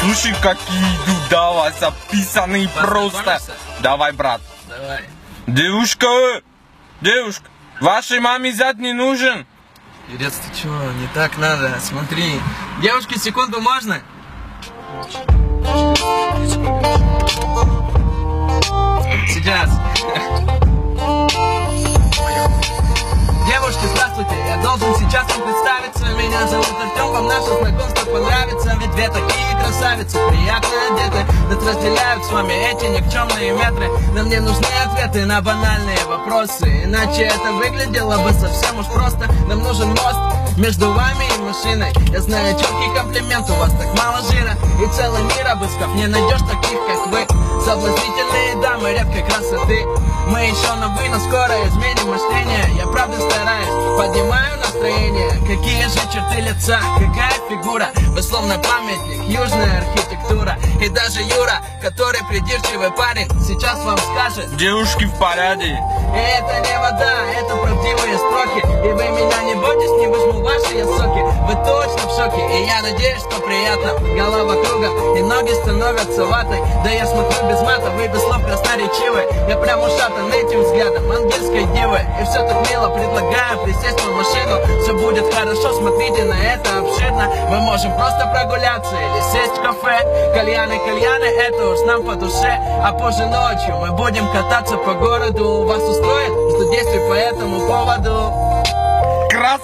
Слушай, какие идут, давай, записанные просто. Давай, брат. Давай. Девушка, вашей маме зять не нужен? Юрец, ты чё, не так надо, смотри. Девушки, секунду, можно? Сейчас. Девушки, здравствуйте, я должен сейчас вам представиться. Меня зовут Артем, вам наше знакомство понравится. Ведь две такие красавицы, приятно одеты. Нас разделяют с вами эти никчемные метры. Нам не нужны ответы на банальные вопросы, иначе это выглядело бы совсем уж просто. Нам нужен мост между вами и машиной. Я знаю четкий комплимент, у вас так мало жира. И целый мир обыскав, не найдешь таких, как вы. Соблазнительные дамы редкой красоты. Мы еще на вы, но скоро изменим мышление. Я правда стараюсь, поднимаю настроение. Какие же черты лица, какая фигура. Вы словно памятник, южная архитектура. И даже Юра, который придирчивый парень, сейчас вам скажет: девушки в порядке. И это не вода, это правдивые строки. И вы меня не бойтесь, не возьму ваши я соки. Вы точно в шоке, и я надеюсь, что приятно. Голова кругом, и ноги становятся ватой. Да я смотрю без мата, вы без слов красноречивы. Я прям ушатан этим взглядом ангельской девы. И все так мило, предлагаю присесть в машину. Все будет хорошо, смотрите на это обширно. Мы можем просто прогуляться или сесть в кафе. Кальяны, это уж нам по душе. А позже ночью мы будем кататься по городу. Вас устроит, что действий по этому поводу? Красава!